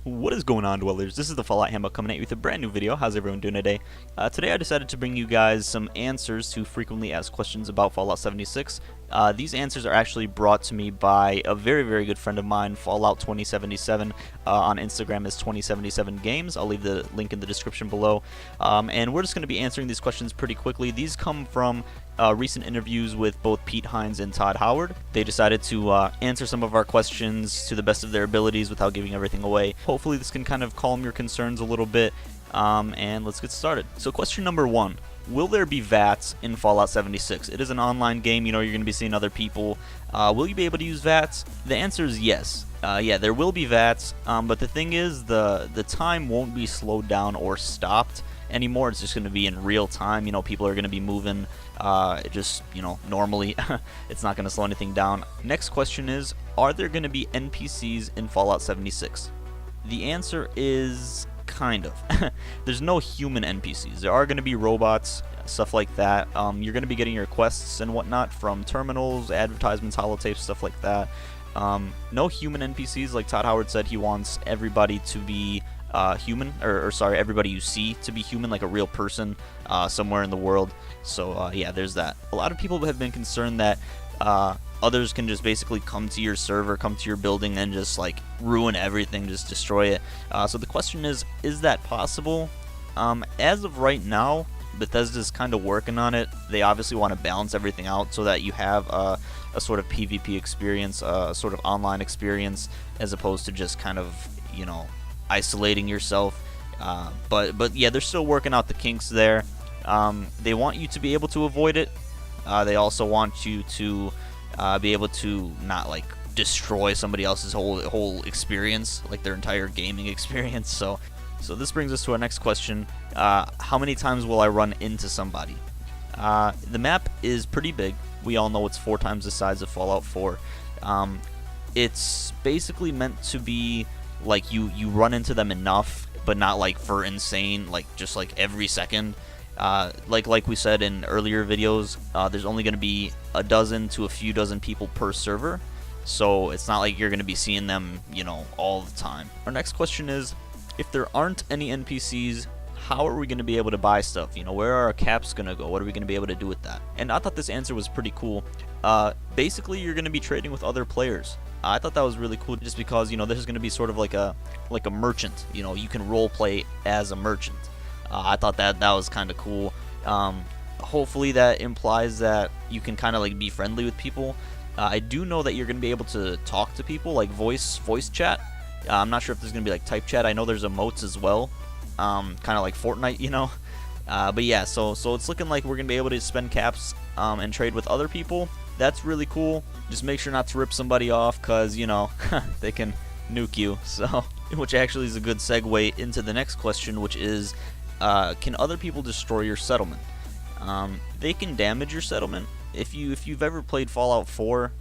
What is going on, dwellers? This is the Fallout Handbook coming at you with a brand new video. How's everyone doing today? Today I decided to bring you guys some answers to frequently asked questions about Fallout 76. These answers are actually brought to me by a very good friend of mine, Fallout 2077. On Instagram is 2077 Games. I'll leave the link in the description below. And we're just going to be answering these questions pretty quickly. These come from recent interviews with both Pete Hines and Todd Howard. They decided to answer some of our questions to the best of their abilities without giving everything away. Hopefully this can kind of calm your concerns a little bit, and let's get started. So question number 1. Will there be VATS in Fallout 76? It is an online game, you know, you're going to be seeing other people. Will you be able to use VATS? The answer is yes. Yeah, there will be VATS, but the thing is, the time won't be slowed down or stopped anymore. It's just going to be in real time. You know, people are going to be moving just, you know, normally. It's not going to slow anything down. Next question is, are there going to be NPCs in Fallout 76? The answer is kind of. There's no human NPCs. There are going to be robots, stuff like that. You're going to be getting your quests and whatnot from terminals, advertisements, holotapes, stuff like that. No human NPCs. Like Todd Howard said, he wants everybody to be human, or sorry, everybody you see to be human, like a real person somewhere in the world. So yeah, there's that. A lot of people have been concerned that others can just basically come to your server, come to your building, and just like ruin everything, just destroy it. So the question is that possible? As of right now, Bethesda's kind of working on it. They obviously want to balance everything out so that you have a sort of PvP experience, a sort of online experience, as opposed to just kind of, you know, isolating yourself. But yeah, they're still working out the kinks there. They want you to be able to avoid it. They also want you to be able to not like destroy somebody else's whole experience, like their entire gaming experience. So this brings us to our next question. How many times will I run into somebody? The map is pretty big. We all know it's 4 times the size of Fallout 4. It's basically meant to be like you run into them enough, but not like for insane, like just like every second. Like we said in earlier videos, there's only going to be a dozen to a few dozen people per server, so it's not like you're going to be seeing them, you know, all the time. Our next question is, if there aren't any NPCs, how are we going to be able to buy stuff? You know, where are our caps going to go? What are we going to be able to do with that? And I thought this answer was pretty cool. Basically, you're going to be trading with other players. I thought that was really cool, just because, you know, this is going to be sort of like a merchant. You know, you can role play as a merchant. I thought that was kind of cool. Hopefully that implies that you can kind of like be friendly with people. I do know that you're going to be able to talk to people, like voice chat. I'm not sure if there's going to be like type chat. I know there's emotes as well, kind of like Fortnite, you know. But yeah, so it's looking like we're going to be able to spend caps and trade with other people. That's really cool. Just make sure not to rip somebody off, because, you know, they can nuke you. So, which actually is a good segue into the next question, which is, can other people destroy your settlement? They can damage your settlement. If you've ever played Fallout 4,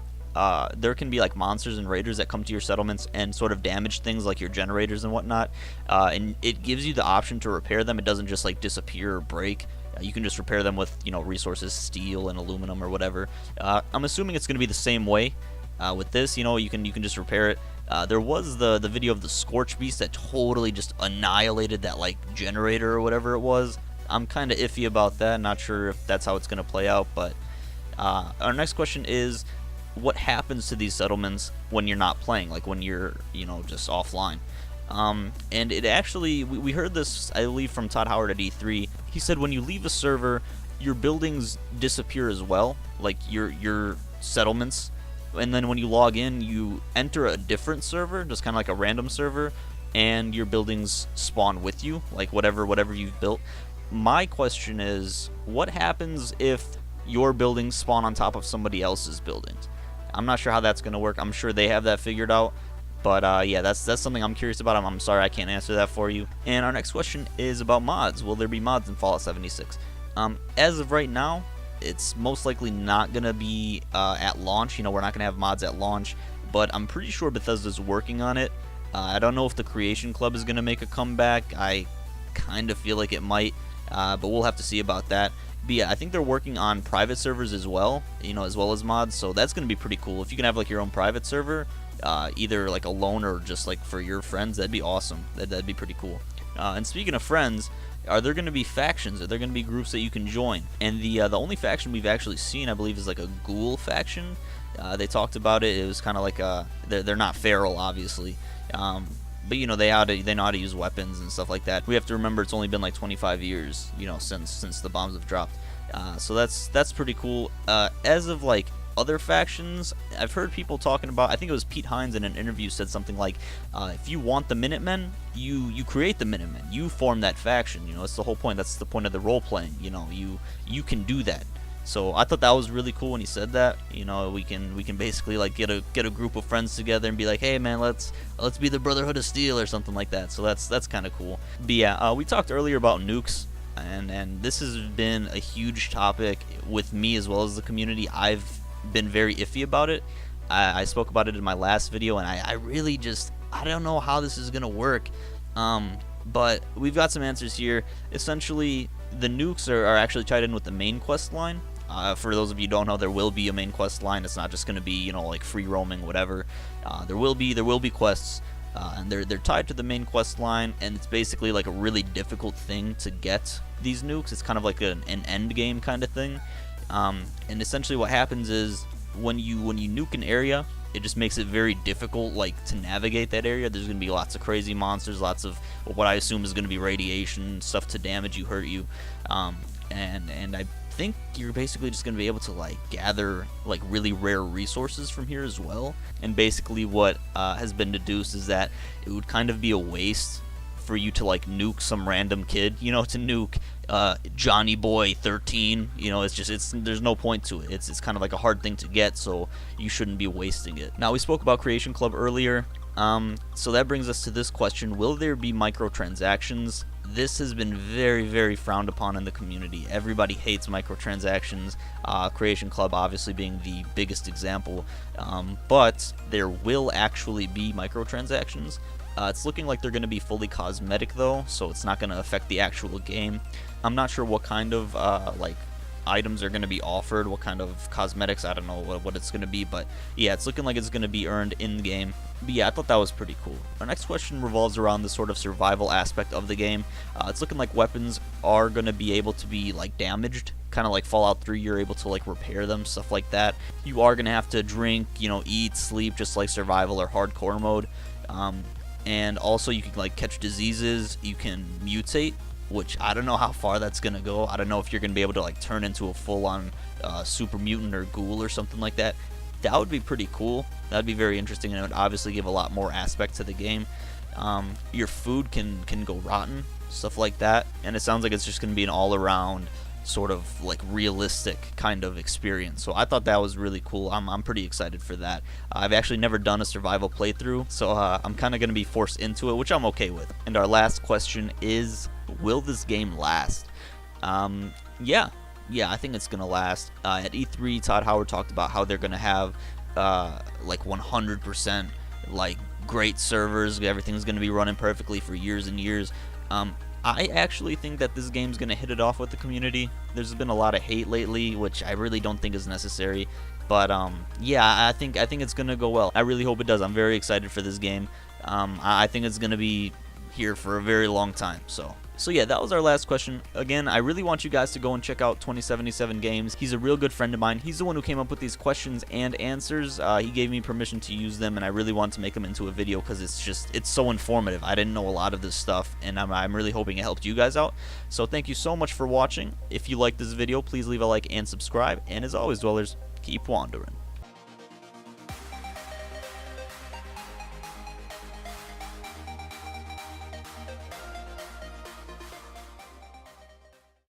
there can be like monsters and raiders that come to your settlements and sort of damage things like your generators and whatnot. And it gives you the option to repair them. It doesn't just like disappear or break. You can just repair them with, you know, resources, steel and aluminum or whatever. I'm assuming it's going to be the same way with this. You know, you can just repair it. There was the video of the Scorch Beast that totally just annihilated that like generator or whatever it was. I'm kind of iffy about that. Not sure if that's how it's going to play out. But our next question is, what happens to these settlements when you're not playing, like when you're, you know, just offline? And it actually, we heard this, I believe, from Todd Howard at E3. He said when you leave a server, your buildings disappear as well, like your settlements. And then when you log in, you enter a different server, just kind of like a random server, and your buildings spawn with you, like whatever you've built. My question is, what happens if your buildings spawn on top of somebody else's buildings? I'm not sure how that's going to work. I'm sure they have that figured out. But yeah, that's something I'm curious about. I'm sorry I can't answer that for you. And our next question is about mods. Will there be mods in Fallout 76? As of right now, it's most likely not going to be at launch. You know, we're not going to have mods at launch, but I'm pretty sure Bethesda's working on it. I don't know if the Creation Club is going to make a comeback. I kind of feel like it might, but we'll have to see about that. But yeah, I think they're working on private servers as well, as well as mods, so that's going to be pretty cool. If you can have like your own private server, either like alone or just like for your friends, that'd be awesome. That'd be pretty cool. And speaking of friends, are there going to be factions? Are there going to be groups that you can join? And the only faction we've actually seen, I believe, is like a ghoul faction. They talked about it. It was kind of like they're not feral, obviously. But they know how to use weapons and stuff like that. We have to remember it's only been like 25 years, since the bombs have dropped. So that's pretty cool. As of like other factions, I've heard people talking about. I think it was Pete Hines in an interview said something like, if you want the Minutemen, you create the Minutemen. You form that faction. That's the whole point. That's the point of the role playing. You can do that. So I thought that was really cool when he said that. We can basically like get a group of friends together and be like, hey man, let's be the Brotherhood of Steel or something like that. So that's kind of cool. But yeah, we talked earlier about nukes, and this has been a huge topic with me as well as the community. I've been very iffy about it. I spoke about it in my last video, and I really just I don't know how this is gonna work. But we've got some answers here. Essentially, the nukes are actually tied in with the main quest line. For those of you who don't know, there will be a main quest line. It's not just going to be like free roaming, whatever. There will be quests, and they're tied to the main quest line. And it's basically like a really difficult thing to get these nukes. It's kind of like an end game kind of thing. And essentially, what happens is when you nuke an area, it just makes it very difficult to navigate that area. There's going to be lots of crazy monsters, lots of what I assume is going to be radiation, stuff to damage you, hurt you, and I think you're basically just going to be able to gather really rare resources from here as well. And basically what has been deduced is that it would kind of be a waste for you to nuke some random kid, to nuke Johnny Boy 13. There's no point to it. It's kind of like a hard thing to get, so you shouldn't be wasting it. Now, we spoke about Creation Club earlier, so that brings us to this question: will there be microtransactions? This has been very, very frowned upon in the community. Everybody hates microtransactions, Creation Club obviously being the biggest example, but there will actually be microtransactions. It's looking like they're going to be fully cosmetic though, so it's not going to affect the actual game. I'm not sure what kind of items are going to be offered, what kind of cosmetics, I don't know what it's going to be, but yeah, it's looking like it's going to be earned in the game. But yeah, I thought that was pretty cool. Our next question revolves around the sort of survival aspect of the game. It's looking like weapons are going to be able to be damaged, kind of like Fallout 3, you're able to repair them, stuff like that. You are going to have to drink, eat, sleep, just like survival or hardcore mode. And also you can catch diseases, you can mutate, which I don't know how far that's going to go. I don't know if you're going to be able to turn into a full-on super mutant or ghoul or something like that. That would be pretty cool. That would be very interesting, and it would obviously give a lot more aspect to the game. Your food can go rotten, stuff like that, and it sounds like it's just going to be an all-around sort of realistic kind of experience. So I thought that was really cool. I'm pretty excited for that. I've actually never done a survival playthrough, so I'm kind of going to be forced into it, which I'm okay with. And our last question is, will this game last? Yeah, I think it's going to last. At E3, Todd Howard talked about how they're going to have 100% great servers. Everything's going to be running perfectly for years and years. I actually think that this game's going to hit it off with the community. There's been a lot of hate lately, which I really don't think is necessary. But yeah, I think it's going to go well. I really hope it does. I'm very excited for this game. I think it's going to be here for a very long time. So yeah, that was our last question. Again, I really want you guys to go and check out 2077 Games. He's a real good friend of mine. He's the one who came up with these questions and answers. He gave me permission to use them, and I really want to make them into a video because it's so informative. I didn't know a lot of this stuff, and I'm really hoping it helped you guys out. So thank you so much for watching. If you liked this video, please leave a like and subscribe. And as always, dwellers, keep wandering.